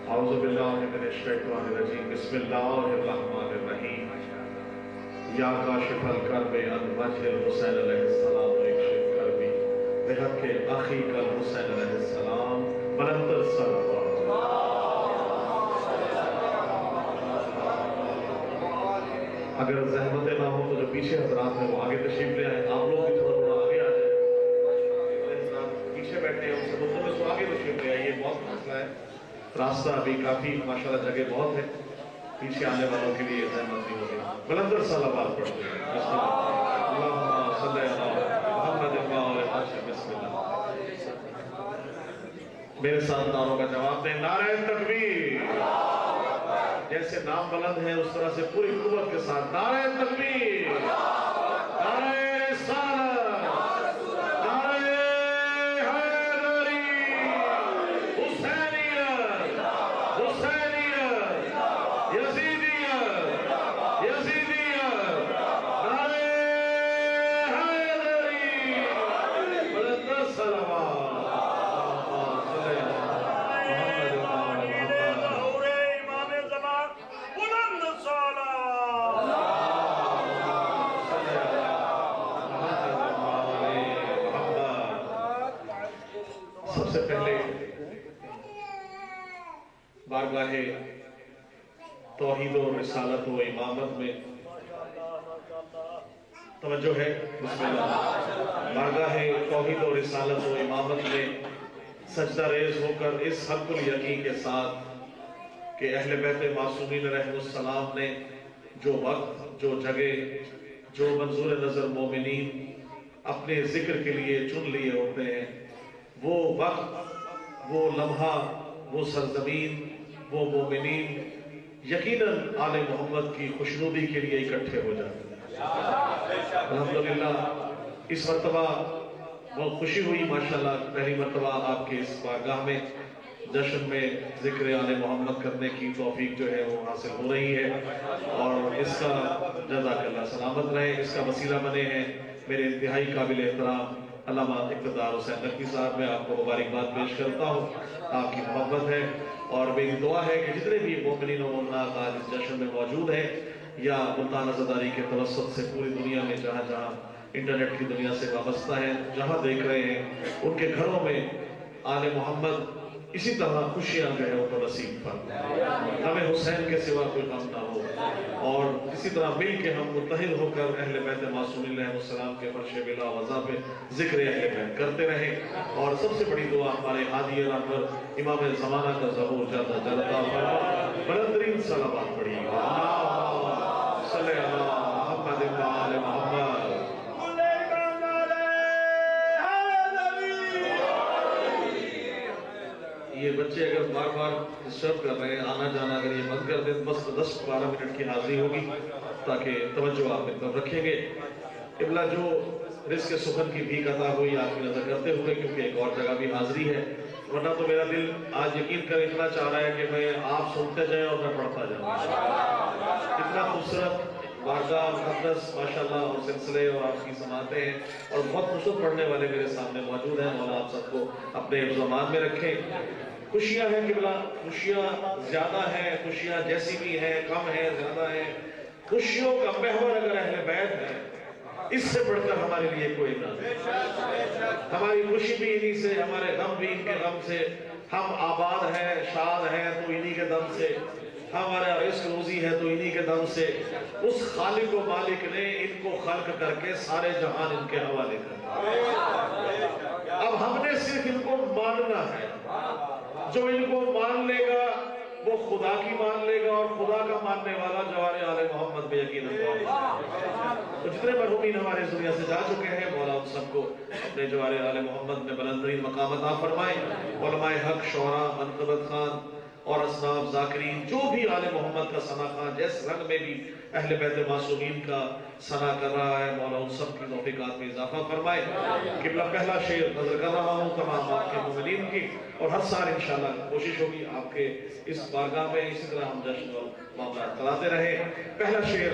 اعوذ باللہ من الشیطان الرجیم بسم اللہ الرحمن الرحیم یا کاشف الکرب عن وجہ الحسین علیہ السلام اکشف کربی بحق اخیک الحسین علیہ السلام بلندر صلوات اگر زحمتیں نہ ہو تو جو پیچھے حضرات ہیں وہ آگے تشریف لے آئیں. آپ لوگ بھی تھوڑا آگے آ جائیں. حضرات پیچھے بیٹھے ہیں ان سے بولتے ہیں آگے تشریف لے آئیے. بہت مسئلہ ہے, راستہ ابھی کافی ماشاءاللہ جگہ بہت ہے, پیچھے آنے والوں کے لیے زحمت نہیں ہوگی. بلندر صلوات پڑھتے ہیں. اللہم صلی علی محمد و آل محمد. بسم اللہ. میرے ساتھ نعروں کا جواب دیں. نعرہ تکبیر. جیسے نام بلند ہے اس طرح سے پوری قوت کے ساتھ نعرہ تکبیر, نعرہ رسالت, نعرہ حیدری, حسینیت, حسینیت, یزیدیت, یزیدیت, نعرہ حیدری, بلندر صلوات. سب سے پہلے بارگاہ توحید و رسالت و امامت میں توجہ ہے. بسم اللہ. بارگاہ توحید و رسالت و امامت میں سجدہ ریز ہو کر اس حق الیقین کے ساتھ کہ اہل بیت معصومین رحمہ السلام نے جو وقت, جو جگہ, جو منظور نظر مومنین اپنے ذکر کے لیے چن لیے ہوتے ہیں, وہ وقت, وہ لمحہ, وہ سرزمین, وہ مومنین یقیناً آل محمد کی خوشنودی کے لیے اکٹھے ہو جاتے ہیں. الحمدللہ اس مرتبہ بہت خوشی ہوئی ماشاءاللہ. پہلی مرتبہ آپ کے اس بارگاہ میں جشن میں ذکر آل محمد کرنے کی توفیق جو ہے وہ حاصل ہو رہی ہے, اور اس کا جزاک اللہ سلامت رہے. اس کا وسیلہ بنے ہیں میرے انتہائی قابل احترام علامہ اقتدار حسین نقوی صاحب. میں آپ کو مبارکباد پیش کرتا ہوں, آپ کی محبت ہے, اور میری دعا ہے کہ جتنے بھی مومنین و مومنات آج اس جشن میں موجود ہیں یا ملتان عزاداری کے توسط سے پوری دنیا میں جہاں جہاں انٹرنیٹ کی دنیا سے وابستہ ہیں, جہاں دیکھ رہے ہیں, ان کے گھروں میں آل محمد اسی طرح خوشیاں جو ہے ان کو نصیب فرمائے. ہمیں حسین کے سوا کوئی غم نہ ہو, اور اسی طرح مل کے ہم متحد ہو کر اہل بیت معصومین علیہ السلام کے فرش بلا وضع پہ ذکر اہل بیت کرتے رہیں. اور سب سے بڑی دعا ہمارے ہادی رہبر امام زمانہ کا ظہور جلتا جلتا فرما. بلندرین صلوات پڑھیے. اللہم صلی علی محمد و آل محمد. یہ بچے اگر بار بار ڈسٹرب کر رہے ہیں, آنا جانا اگر یہ بند کر دیں بس 10-12 منٹ کی حاضری ہوگی تاکہ توجہ آپ کی طرف رکھیں گے. قبلہ جو رزق سخن کی بھیک عطا ہوئی آپ کی نظر کرتے ہوئے, کیونکہ ایک اور جگہ بھی حاضری ہے, ورنہ تو میرا دل آج یقین کر اتنا چاہ رہا ہے کہ میں آپ سنتے جائیں اور میں پڑھتا جاؤں. اتنا خوبصورت بارگاہ مقدس ماشاءاللہ اور سلسلے اور آپ کی سماعتیں ہیں, اور بہت خوشنود پڑھنے والے میرے سامنے موجود ہیں. مولا آپ سب کو اپنے حفظ و امان میں رکھیں. خوشیاں ہیں قبلہ, خوشیاں زیادہ ہیں, خوشیاں جیسی بھی ہیں, کم ہیں, زیادہ ہیں. خوشیوں کا محور اگر اہل بیت ہے, اس سے بڑھ کر ہمارے لیے کوئی نہ. ہماری خوشی بھی انہی سے, ہمارے غم بھی ان کے غم سے. ہم آباد ہیں, شاد ہیں تو انہی کے دم سے, ہمارا رزق روزی ہے تو انہی کے دم سے. اس خالق و مالک نے ان کو خلق کر کے سارے جہان ان کے حوالے کر. اب ہم نے صرف ان کو ماننا ہے. جو ان کو مان لے گا وہ خدا کی مان لے گا, اور خدا کا ماننے والا جوار آل محمد بے یقین اللہ. تو جتنے مرحومین ہمارے اس دنیا سے جا چکے ہیں, مولا ان سب کو اپنے جوار آل محمد میں بلندرین مقام عطا فرمائے. علماء حق, شعراء, منقبت خان اور اصناف ذاکرین جو بھی آل محمد کا ثنا خان جس رنگ میں بھی اہل بیت معصومین کا ثنا کر رہا ہے, مولا ان سب کی توفیقات میں اضافہ فرمائے. قبلہ پہلا شعر نظر کر رہا ہوں تمام آپ کے مومنین کی, اور ہر سال انشاءاللہ کوشش ہوگی آپ کے اس بارگاہ میں اسی طرح ہم جشن اور معاملات کراتے رہے. پہلا شعر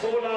16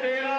13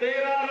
13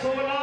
16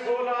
16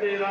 13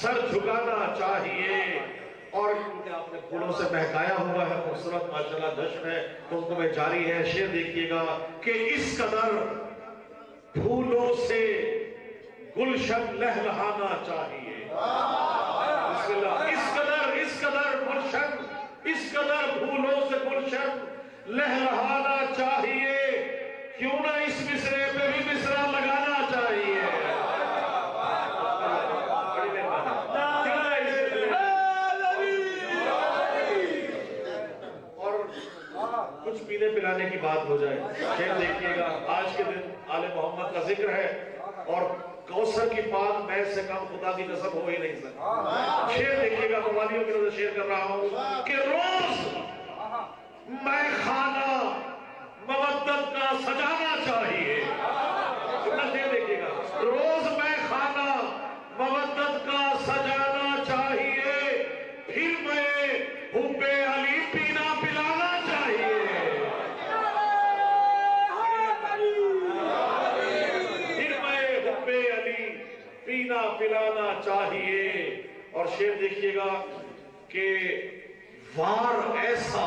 سر جھکانا چاہیے. اور کیونکہ آپ نے پھولوں سے مہکایا ہوا ہے، خوبصورت ماشاءاللہ جشن ہے، قمقمے جاری ہے. شعر دیکھیے گا کہ اس قدر پھولوں سے گلشن لہلہانا چاہیے. بسم اللہ. اس قدر گلشن، اس قدر پھولوں سے گلشن لہلہانا چاہیے. کیوں نہ اس مصرے پہ بھی مصرا لگانا چاہیے. اور کچھ پینے پلانے کی بات ہو جائے. شعر دیکھیے گا. آج کے دن آل محمد کا ذکر ہے اور کوثر کی پاک محض سے کم خدا کی قسم ہو ہی نہیں سکتا. شعر دیکھیے گا. قوالیوں کی وجہ سے شعر کر رہا ہوں کہ روز میں خانہ مودت کا سجانا چاہیے. شعر دیکھیے گا. روز میں خانہ مودت کا سجانا چاہیے، پھر میں حب علی پینا پلانا چاہیے. پینا پلانا چاہیے. اور شعر دیکھیے گا کہ وار ایسا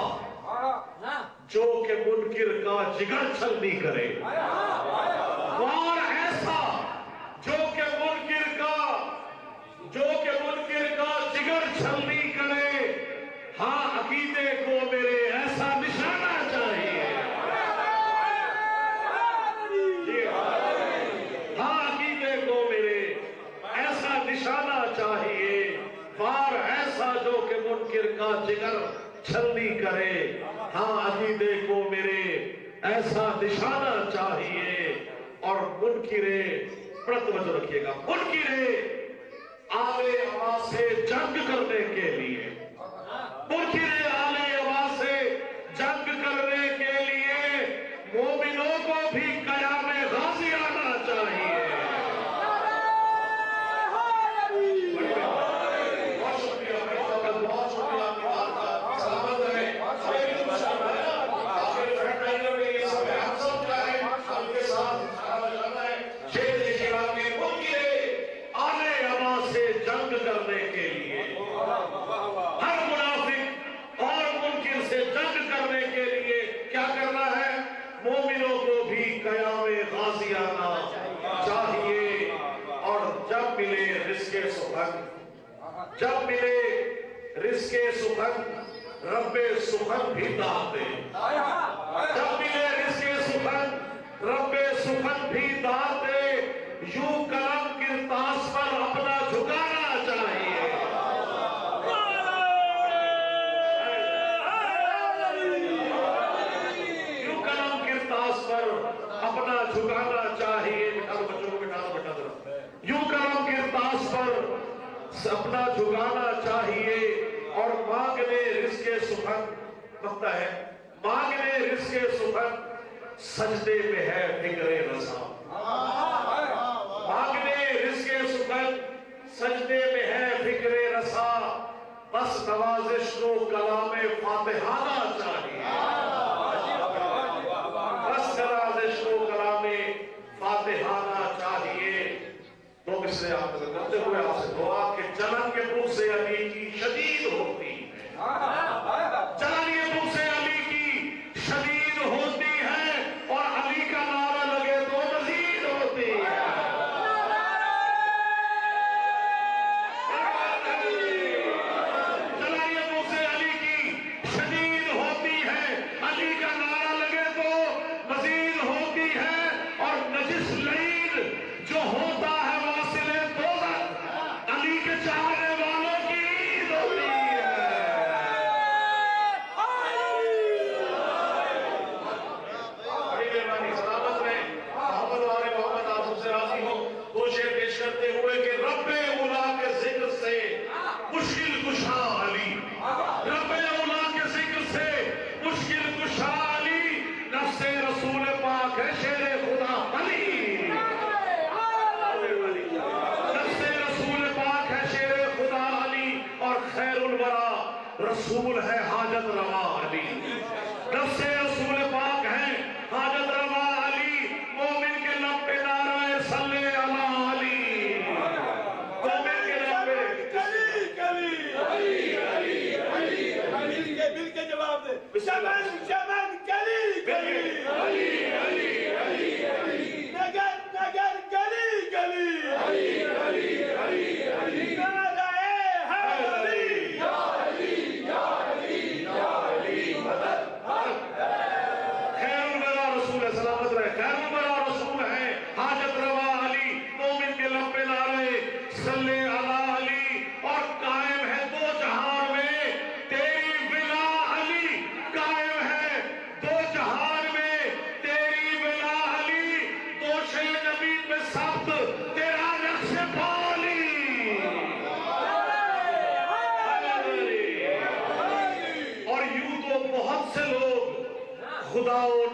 جو کہ منکر کا جگر چھلنی کرے. وار ایسا جو کہ منکر کا جگر چھلنی کرے. ہاں عقیدے کو میرے ایسا نشانہ چاہیے. نشانہ چاہیے. وار ایسا جو کہ منکر کا جگر چھلنی کرے. ہاں عقیدے کو میرے ایسا نشانہ چاہیے. اور منکرے بڑا توجہ رکھیے گا. منکرے آلے ابا سے جنگ کرنے کے لیے، منکرے آلے ابا سے جنگ کرنے کے لیے مومنوں کو بھی قیام غازی آنا چاہیے. جب ملے رزق سخن رب سخن بھی داد دے. جب ملے رزق سخن رب سخن بھی داد دے. یوں قلم کرتاس پر اپنا جھکانا چاہیے. یوں قلم کرتاس پر اپنا جھکانا چاہیے. بچوں کو بٹھا دو. یوں قلم کرتاس پر اپنا جھکانا چاہیے. اور مانگنے رزق سخن بکتا ہے. مانگنے رزق سخن سجدے میں ہے فکر رسا. مانگنے رزق سخن سجدے میں ہے فکر رسا. بس نوازش کو کلام فاتحانہ چاہیے. بس نوازش کو کلام فاتحانہ چاہیے. تو اس سے آپ کرتے ہوئے آپ سے دعا کہ جلن کے منہ سے علی کی شدید ہوتی ہے. جلن کے منہ سے علی کی شدید ہوتی ہے اور علی کا نعرہ لگے تو مزید ہوتی ہے. جلن کے منہ سے علی کی شدید ہوتی ہے، علی کا نعرہ لگے تو مزید ہوتی ہے. اور نجس لعین جو ہوتا ہے رسول ہے حاجت روا علی. نفس رسول پاک ہے حاجت روا علی. مومن کے لب پہ نعرہ صلی علی علی.